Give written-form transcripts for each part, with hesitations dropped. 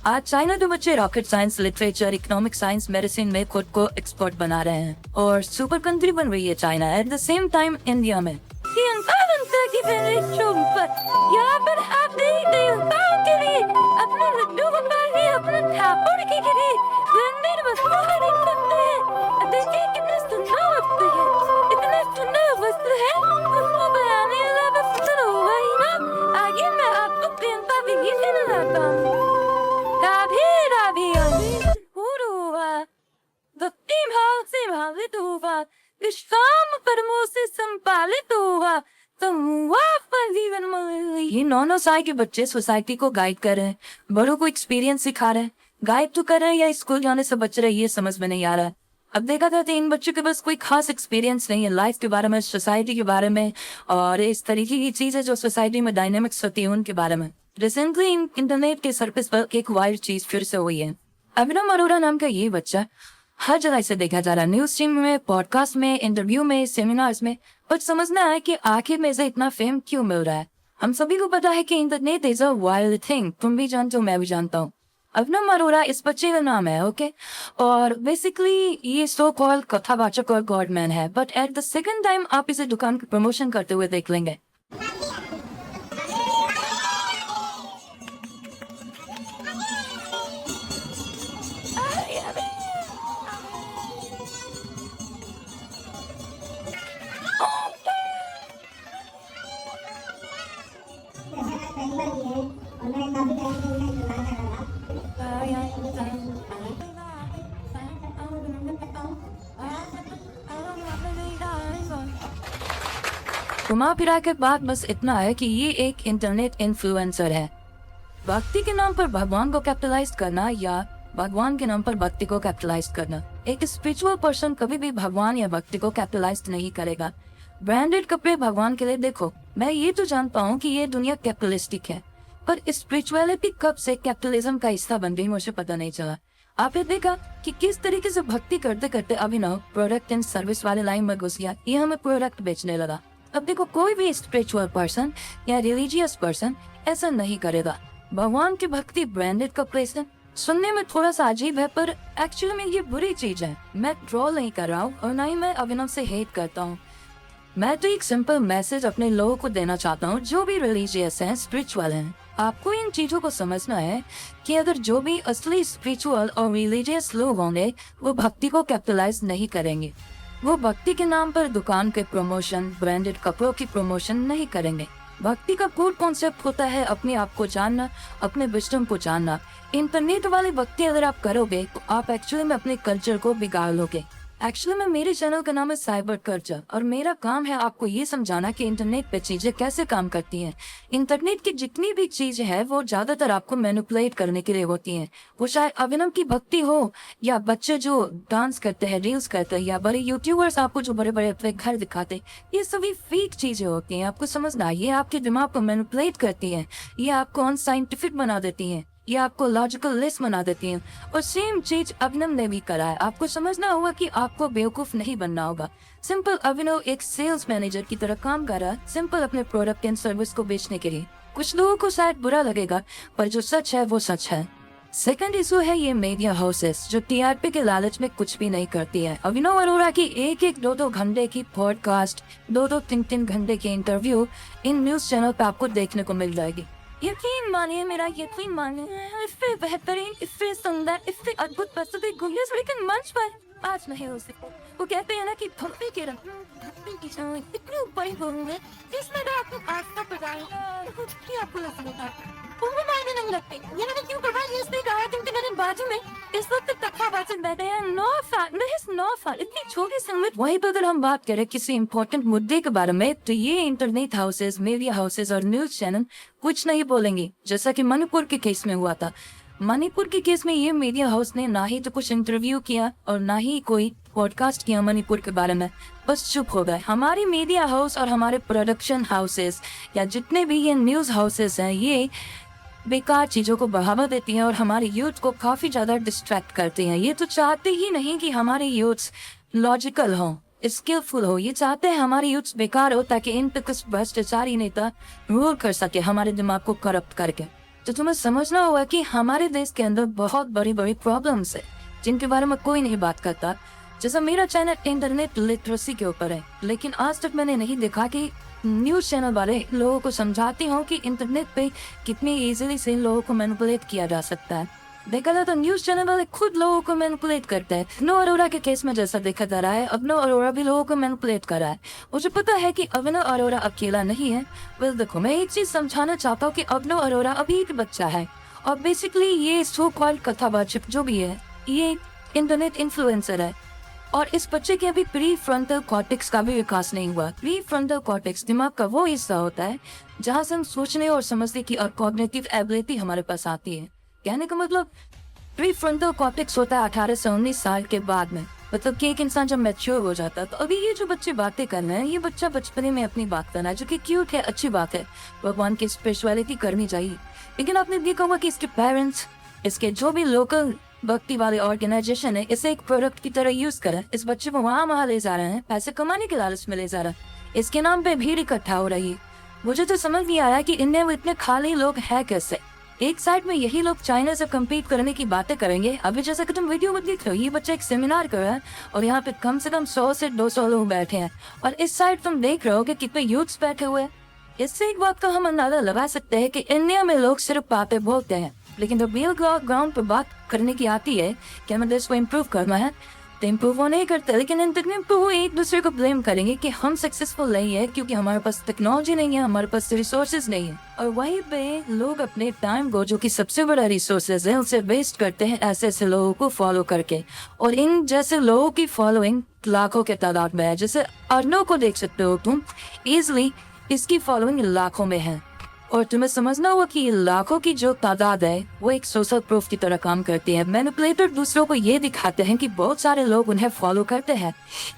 आज चाइना के बच्चे rocket science, literature, economic science, medicine में खुद को एक्सपर्ट बना रहे हैं और सुपर कंट्री बन रही है China. At the same time India में यहाँ पर आप के लिए अपने लड्डू गोपाल के अपने ठाकुर के लिए ब्रांडेड वस्तु खरीद सकते हैं। देखिए कितने सुंदर वस्तु है, इतने सुंदर वस्तु है, उसको बनाने वाला वस्तु होगा ही ना। आगे मैं आपको प्रियंका विधि से लगाता हूँ। राधे राधे भक्ति भाव से भावित हुआ, विश्राम परमों से संपालित हुआ, ये 9 साल के बच्चे सोसाइटी को गाइड कर रहे हैं, बड़ों को एक्सपीरियंस सिखा रहे हैं। गाइड तो कर रहे हैं या स्कूल जाने से बच रहे, ये समझ में नहीं आ रहा है। अब देखा था इन बच्चों के पास कोई खास एक्सपीरियंस नहीं है लाइफ के बारे में, सोसाइटी के बारे में और इस तरीके की चीजें जो सोसाइटी में डायनेमिक्स होती है उनके बारे में। रिसेंटली इंटरनेट के सरफेस पर एक वाइल्ड चीज फिर से हुई है। अभिनव अरोड़ा नाम का ये बच्चा हर जगह से देखा जा रहा है, न्यूज स्ट्रीम में, पॉडकास्ट में, इंटरव्यू में, सेमिनार्स में। पर समझना है कि आखिर में इसे इतना फेम क्यों मिल रहा है। हम सभी को पता है कि internet is a wild thing, तुम भी जानते हो, मैं भी जानता हूँ। अभिनव अरोड़ा इस बच्चे का नाम है, ओके। और बेसिकली ये सो कॉल्ड कथावाचक और गॉडमैन है, but at the second time आप इसे दुकान की प्रमोशन करते हुए देख लेंगे। घुमा फिरा के बात बस इतना है कि ये एक इंटरनेट इन्फ्लुएंसर है। भक्ति के नाम पर भगवान को कैपिटलाइज करना या भगवान के नाम पर भक्ति को कैपिटलाइज करना। एक स्पिरिचुअल पर्सन कभी भी भगवान या भक्ति को कैपिटलाइज नहीं करेगा। ब्रांडेड कपड़े भगवान के लिए, देखो मैं ये तो जानता हूँ कि ये दुनिया कैपिटलिस्टिक है, पर स्पिरिचुअलिटी कब से कैपिटलिज्म का हिस्सा बन गई मुझे पता नहीं चला। आपने देखा कि किस तरीके से भक्ति करते करते अभिनव प्रोडक्ट एंड सर्विस वाले लाइन में घुस गया, ये हमें प्रोडक्ट बेचने लगा। अब देखो कोई भी स्पिरिचुअल पर्सन या रिलीजियस पर्सन ऐसा नहीं करेगा। भगवान की भक्ति ब्रांडेड कपड़े से सुनने में थोड़ा सा अजीब है, पर एक्चुअली में ये बुरी चीज है। मैं ट्रोल नहीं कर रहा हूँ और ना ही मैं अभिनव से हेट करता हूँ। मैं तो एक सिंपल मैसेज अपने लोगों को देना चाहता हूँ जो भी रिलीजियस हैं, स्पिरिचुअल हैं। आपको इन चीजों को समझना है कि अगर जो भी असली स्पिरिचुअल और रिलीजियस लोग होंगे वो भक्ति को कैपिटलाइज नहीं करेंगे। वो भक्ति के नाम पर दुकान के प्रमोशन, ब्रांडेड कपड़ों की प्रमोशन नहीं करेंगे। भक्ति का कोर कॉन्सेप्ट होता है अपने आप को जानना, अपने विजडम को जानना। इंटरनेट वाली भक्ति अगर आप करोगे तो आप एक्चुअली में अपने कल्चर को बिगाड़ लोगे। एक्चुअली में मेरे चैनल का नाम है साइबर कल्चर और मेरा काम है आपको ये समझाना कि इंटरनेट पे चीजें कैसे काम करती हैं। इंटरनेट की जितनी भी चीजें हैं वो ज्यादातर आपको मैनिपुलेट करने के लिए होती हैं। वो चाहे अभिनव की भक्ति हो या बच्चे जो डांस करते हैं, रील्स करते हैं, या बड़े यूट्यूबर्स आपको जो बड़े बड़े अपने घर दिखाते, ये सभी फेक चीजें होती हैं। आपको समझना, ये आपके दिमाग को मैनिपुलेट करती है, ये आपको अनसाइंटिफिक बना देती है, ये आपको लॉजिकल लेस बना देती हैं। और सेम चीज अभिनव ने भी करा है। आपको समझना होगा कि आपको बेवकूफ नहीं बनना होगा। सिंपल अभिनव एक सेल्स मैनेजर की तरह काम कर रहा है, सिंपल अपने प्रोडक्ट एंड सर्विस को बेचने के लिए। कुछ लोगों को शायद बुरा लगेगा, पर जो सच है वो सच है। सेकंड इशू है ये मीडिया हाउसेस जो टीआरपी के लालच में कुछ भी नहीं करती है। अभिनव अरोड़ा की एक 2 घंटे की पॉडकास्ट, 2 3 घंटे की इंटरव्यू इन न्यूज चैनल पे आपको देखने को मिल जाएगी। यकीन मानिए, मेरा यकीन मानिए, इससे बेहतरीन, इससे सुंदर, इससे अद्भुत प्रस्तुति गुंजस लेकिन मंच पर आज नहीं हो सकती। वो कहते हैं ना कि भक्ति के रंग, भक्ति की छाँव इतनी ऊपर होंगे जिसमें आपको आस्था प्रदान कुछ भी आपको लगता है वो मायने नहीं लगते। ये मैंने क्यों करवा इसलिए कहा क्योंकि मेरे बाजू में इस वक्त तकवा वाचन बैठे हैं 9 साल इतनी छोटी सी उम्र। वहीं पर अगर हम बात करें किसी इम्पोर्टेंट मुद्दे के बारे में तो ये इंटरनेट हाउसेज, मीडिया हाउसेज और न्यूज चैनल कुछ नहीं बोलेंगे। जैसा कि मणिपुर के केस में हुआ था। मणिपुर के केस में ये मीडिया हाउस ने ना ही तो कुछ इंटरव्यू किया और ना ही कोई पॉडकास्ट किया मणिपुर के बारे में, बस चुप हो गए। हमारी मीडिया हाउस और हमारे प्रोडक्शन हाउसेस या जितने भी ये न्यूज हाउसेस हैं ये बेकार चीजों को बढ़ावा देती हैं और हमारे यूथ को काफी ज्यादा डिस्ट्रैक्ट करती हैं। ये तो चाहते ही नहीं कि हमारे यूथ लॉजिकल हो, स्किलफुल हो। ये चाहते हैं हमारे यूथ बेकार हो ताकि इन पे कुछ भ्रष्टाचारी नेता रूल कर सके हमारे दिमाग को करप्ट करके। तो तुम्हें समझना होगा कि हमारे देश के अंदर बहुत बड़ी बड़ी प्रॉब्लम्स है जिनके बारे में कोई नहीं बात करता। जैसा मेरा चैनल इंटरनेट लिटरेसी के ऊपर है, लेकिन आज तक मैंने नहीं देखा कि न्यूज़ चैनल वाले लोगों को समझाती हूँ कि इंटरनेट पे कितनी इजीली से लोगों को मैनिपुलेट किया जा सकता है। देखा जाए तो न्यूज़ चैनल वाले खुद लोगों को मैनिपुलेट करते हैं। अभिनव अरोड़ा के केस में जैसा देखा जा रहा है, अभिनव अरोड़ा भी लोगों को मैनिपुलेट कर रहा है। मुझे पता है कि अभिनव अरोड़ा अकेला नहीं है। वेल देखो, मैं एक चीज समझाना चाहता हूँ कि अभिनव अरोड़ा अभी एक बच्चा है और बेसिकली ये सो कॉल्ड कथावाचक जो भी है, ये इंटरनेट इन्फ्लुएंसर है और इस बच्चे के अभी प्री फ्रंटल कॉर्टेक्स का भी विकास नहीं हुआ। प्री फ्रंटल कॉर्टेक्स दिमाग का वो हिस्सा होता है जहाँ से हम सोचने और समझने की और कॉग्निटिव एबिलिटी हमारे पास आती है। कहने का मतलब प्री फ्रंटल कॉर्टेक्स होता है 18 से 19 साल के बाद में, मतलब कि एक इंसान जब मैच्योर हो जाता है। तो अभी ये जो बच्चे बातें कर रहे हैं, ये बच्चा बचपने में अपनी बात करना है, जो कि क्यूट है, अच्छी बात है, भगवान की स्पिरिचुअलिटी करनी चाहिए। लेकिन आपने ये कहा कि इसके पेरेंट्स, इसके जो भी लोकल भक्ति वाले ऑर्गेनाइजेशन है, इसे एक प्रोडक्ट की तरह यूज करें। इस बच्चे को वहाँ ले जा रहे हैं, पैसे कमाने के लालच में ले जा रहे हैं, इसके नाम पे भीड़ इकट्ठा हो रही है। मुझे तो समझ नहीं आया कि इंडिया में इतने खाली लोग हैं कैसे। एक साइड में यही लोग चाइना से कम्पीट करने की बातें करेंगे। अभी जैसा कि तुम वीडियो में देख रहे हो, ये बच्चा एक सेमिनार कर रहा है और यहाँ पे कम से कम 100 से 200 लोग बैठे हैं और इस साइड तुम देख रहे हो कि कितने यूथ्स बैठे हुए हैं। इससे एक बात का हम अंदाजा लगा सकते हैं कि इंडिया में लोग सिर्फ बातें बोलते हैं, लेकिन जब रियल ग्राउंड पर बात करने की आती है कि हमें देश को इम्प्रूव करना है, तो इम्प्रूव वो नहीं करते। लेकिन इंटरनेट पर वो एक दूसरे को ब्लेम करेंगे कि हम सक्सेसफुल नहीं है क्योंकि हमारे पास टेक्नोलॉजी नहीं है, हमारे पास रिसोर्सेज नहीं है। और वहीं पे लोग अपने टाइम को, जो कि सबसे बड़ा रिसोर्सेज है, उसे वेस्ट करते हैं ऐसे ऐसे लोगों को फॉलो करके। और इन जैसे लोगों की फॉलोइंग लाखों के तादाद में है। जैसे अर्नव को देख सकते हो तुम, इजिली इसकी फॉलोइंग लाखों में है। और तुम्हें समझना होगा कि लाखों की जो तादाद है वो एक सोशल प्रूफ की तरह काम करती है। मैनिपुलेटर दूसरों को ये दिखाते हैं कि बहुत सारे लोग उन्हें फॉलो करते हैं,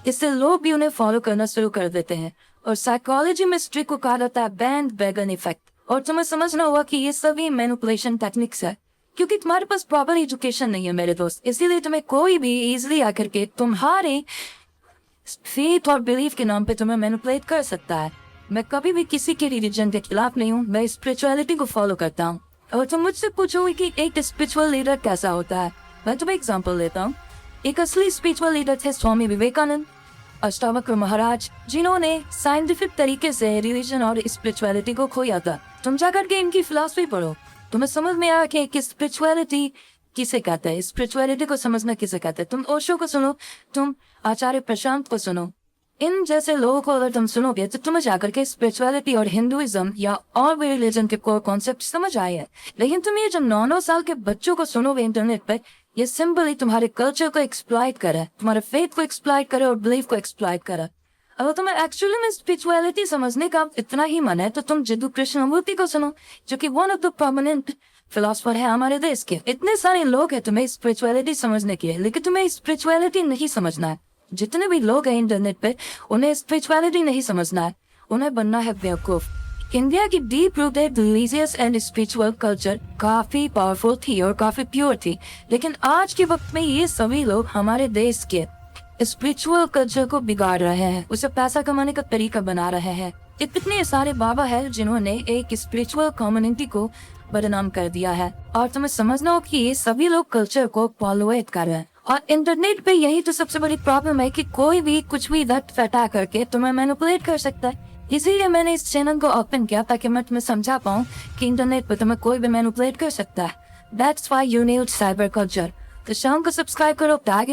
इससे लोग भी उन्हें फॉलो करना शुरू कर देते हैं। और साइकोलॉजी में स्ट्रिक को कहा जाता है बैंड वैगन इफेक्ट। और तुम्हें समझना होगा कि ये सभी मैनिपुलेशन टेक्निक्स है क्योंकि तुम्हारे पास प्रॉपर एजुकेशन नहीं है मेरे दोस्त। इसीलिए तुम्हें कोई भी इजिली आकर के तुम्हारे फेथ और बिलीफ के नाम पे तुम्हें मैनिपुलेट कर सकता है। मैं कभी भी किसी के रिलीजन के खिलाफ नहीं हूँ, मैं स्पिरिचुअलिटी को फॉलो करता हूँ। और तुम मुझसे पूछोगे कि एक स्पिरिचुअल लीडर कैसा होता है, मैं तुम्हें एग्जांपल देता हूँ। एक असली स्पिरिचुअल लीडर थे स्वामी विवेकानंद, अष्टावक्र महाराज, जिन्होंने साइंटिफिक तरीके से रिलीजन और स्पिरिचुअलिटी को खोया था। तुम जाकर के इनकी फिलॉसफी पढ़ो, तुम्हें समझ में आया कि स्पिरिचुअलिटी किसे कहते हैं, स्पिरिचुअलिटी को समझना किसे कहते हैं। तुम ओशो को सुनो, तुम आचार्य प्रशांत को सुनो। इन जैसे लोगों को अगर तुम सुनोगे तो तुम्हें जाकर के स्पिरिचुअलिटी और हिंदुइज्म या और भी रिलीजन के कोर कॉन्सेप्ट समझ आए हैं। लेकिन तुम ये जब 9-9 साल के बच्चों को सुनोगे इंटरनेट पर, ये सिंपली तुम्हारे कल्चर को एक्सप्लॉइट करे, तुम्हारे फेथ को एक्सप्लॉइट करे और बिलीफ को एक्सप्लॉइट करे। अगर तुम्हें एक्चुअली में स्पिरिचुअलिटी समझने का इतना ही मन है तो तुम जिद्दू कृष्णमूर्ति को सुनो, जो कि one of the prominent philosopher है हमारे देश के। इतने सारे लोग हैं तुम्हें स्पिरिचुअलिटी समझने के, लेकिन तुम्हें स्पिरिचुअलिटी नहीं समझना है। जितने भी लोग हैं इंटरनेट पे, उन्हें स्पिरिचुअलिटी नहीं समझना है, उन्हें बनना है बेवकूफ। इंडिया की deep rooted religious and spiritual culture काफी पावरफुल थी और काफी प्योर थी, लेकिन आज के वक्त में ये सभी लोग हमारे देश के स्पिरिचुअल कल्चर को बिगाड़ रहे हैं, उसे पैसा कमाने का तरीका बना रहे हैं। इतने सारे बाबा है जिन्होंने एक स्पिरिचुअल कम्युनिटी को बदनाम कर दिया है। और तुम्हें समझना हो कि ये सभी लोग कल्चर को पॉल्यूट कर रहे हैं। और इंटरनेट पे यही तो सबसे बड़ी प्रॉब्लम है कि कोई भी कुछ भी रट फटा करके तुम्हें मैनिपुलेट कर सकता है। इसीलिए मैंने इस चैनल को ओपन किया ताकि मैं तुम्हें समझा पाऊँ कि इंटरनेट पे तुम्हें कोई भी मैनिपुलेट कर सकता है। That's why you need cyber culture। तो शाम को सब्सक्राइब करो ताकि